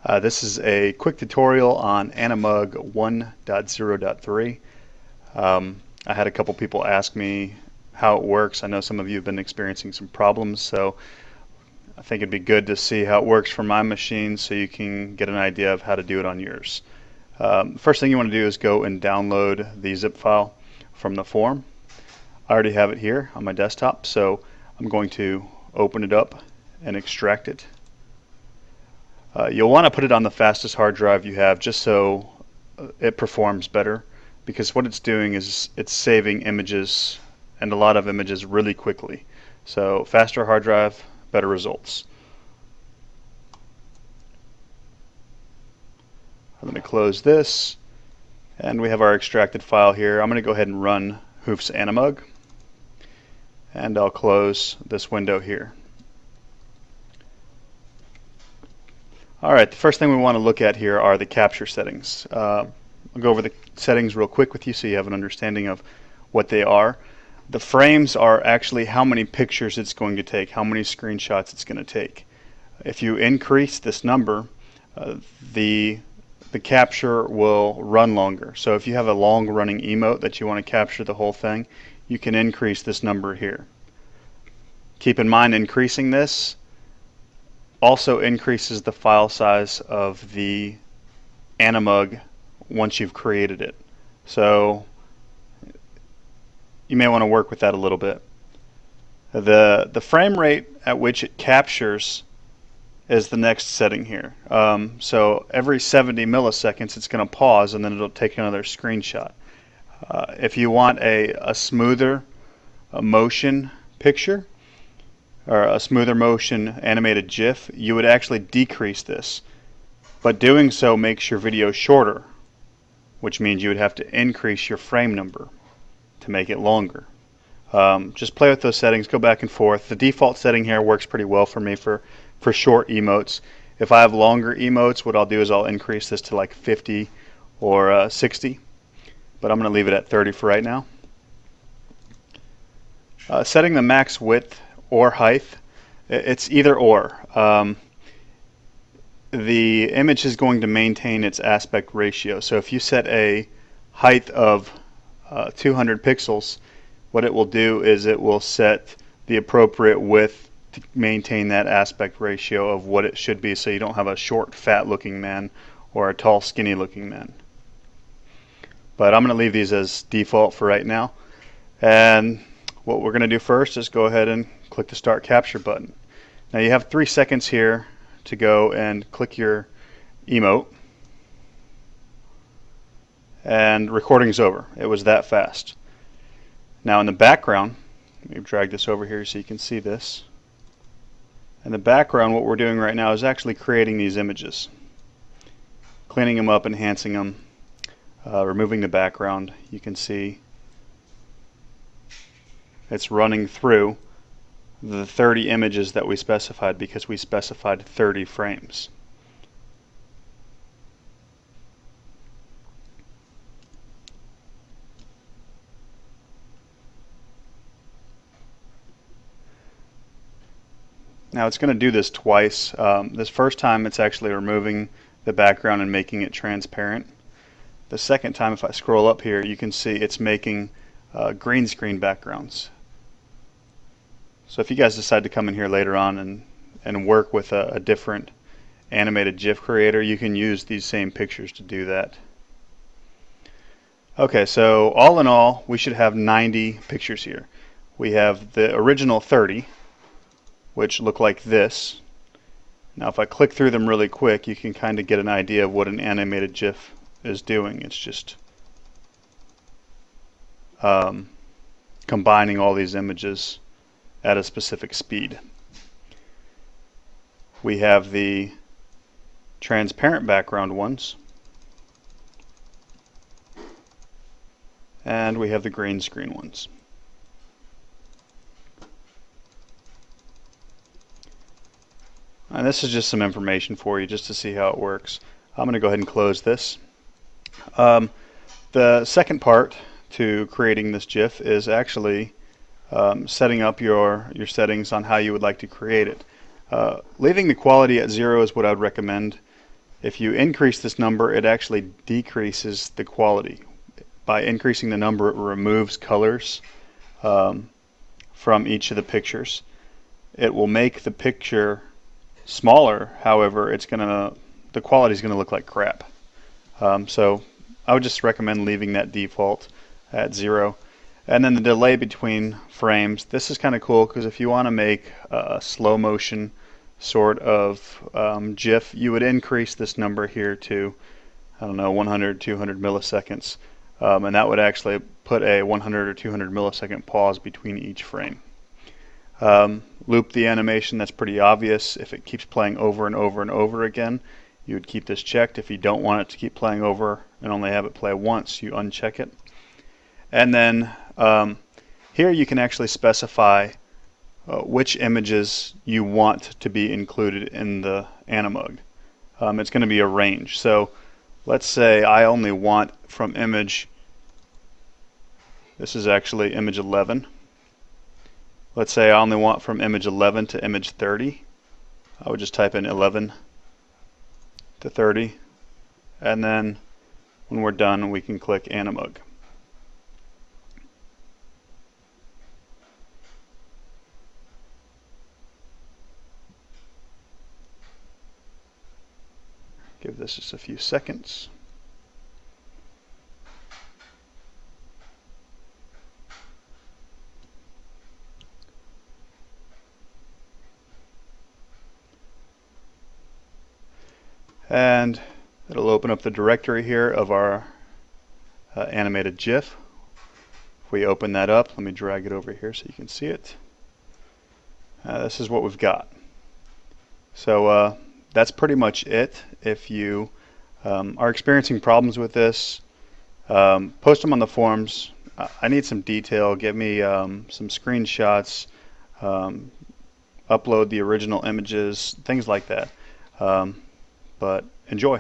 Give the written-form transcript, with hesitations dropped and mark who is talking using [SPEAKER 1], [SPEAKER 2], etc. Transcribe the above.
[SPEAKER 1] This is a quick tutorial on AniMug 1.0.3. I had a couple people ask me how it works. I know some of you have been experiencing some problems, so I think it'd be good to see how it works for my machine so you can get an idea of how to do it on yours. First thing you want to do is go and download the zip file from the forum. I already have it here on my desktop, so I'm going to open it up and extract it. You'll want to put it on the fastest hard drive you have just so it performs better, because what it's doing is it's saving images, and a lot of images, really quickly. So faster hard drive, better results. Let me close this, and we have our extracted file here. I'm going to go ahead and run BFH AniMug, and I'll close this window here. Alright, the first thing we want to look at here are the capture settings. I'll go over the settings real quick with you so you have an understanding of what they are. The frames are actually how many pictures it's going to take, how many screenshots it's going to take. If you increase this number, the capture will run longer. So if you have a long running emote that you want to capture the whole thing, you can increase this number here. Keep in mind, increasing this also increases the file size of the AniMug once you've created it. So you may want to work with that a little bit. The frame rate at which it captures is the next setting here. So every 70 milliseconds it's going to pause, and then it'll take another screenshot. If you want a smoother motion picture, or a smoother motion animated GIF, you would actually decrease this. But doing so makes your video shorter, which means you would have to increase your frame number to make it longer. Just play with those settings, go back and forth. The default setting here works pretty well for me for short emotes. If I have longer emotes, what I'll do is I'll increase this to like 50 or 60, but I'm going to leave it at 30 for right now. Setting the max width or height, it's either or. The image is going to maintain its aspect ratio. So if you set a height of 200 pixels, what it will do is it will set the appropriate width to maintain that aspect ratio of what it should be, so you don't have a short fat looking man or a tall skinny looking man. But I'm going to leave these as default for right now, and what we're going to do first is go ahead and click the Start Capture button. Now you have 3 seconds here to go and click your emote, and recording's over. It was that fast. Now in the background, let me drag this over here so you can see this. In the background, what we're doing right now is actually creating these images, cleaning them up, enhancing them, removing the background. You can see it's running through the 30 images that we specified, because we specified 30 frames. Now it's going to do this twice. This first time it's actually removing the background and making it transparent. The second time, if I scroll up here, you can see it's making green screen backgrounds. So if you guys decide to come in here later on and work with a different animated GIF creator, you can use these same pictures to do that. Okay, so all in all, we should have 90 pictures here. We have the original 30, which look like this. Now if I click through them really quick, you can kind of get an idea of what an animated GIF is doing. It's just combining all these images at a specific speed. We have the transparent background ones, and we have the green screen ones. And this is just some information for you just to see how it works. I'm going to go ahead and close this. The second part to creating this GIF is actually setting up your settings on how you would like to create it. Leaving the quality at 0 is what I would recommend. If you increase this number, it actually decreases the quality. By increasing the number, it removes colors from each of the pictures. It will make the picture smaller, however, the quality is going to look like crap. So I would just recommend leaving that default at 0. And then the delay between frames. This is kind of cool because if you want to make a slow motion sort of GIF, you would increase this number here to, I don't know, 100, 200 milliseconds. And that would actually put a 100 or 200 millisecond pause between each frame. Loop the animation, that's pretty obvious. If it keeps playing over and over and over again, you would keep this checked. If you don't want it to keep playing over and only have it play once, you uncheck it. And then here you can actually specify which images you want to be included in the AniMug. It's going to be a range. So let's say I only want from image, this is actually image 11. Let's say I only want from image 11 to image 30. I would just type in 11 to 30. And then when we're done, we can click AniMug. Give this just a few seconds. And it'll open up the directory here of our animated GIF. If we open that up, let me drag it over here so you can see it. This is what we've got. So that's pretty much it. If you are experiencing problems with this, post them on the forums. I need some detail. Give me some screenshots, upload the original images, things like that. But enjoy.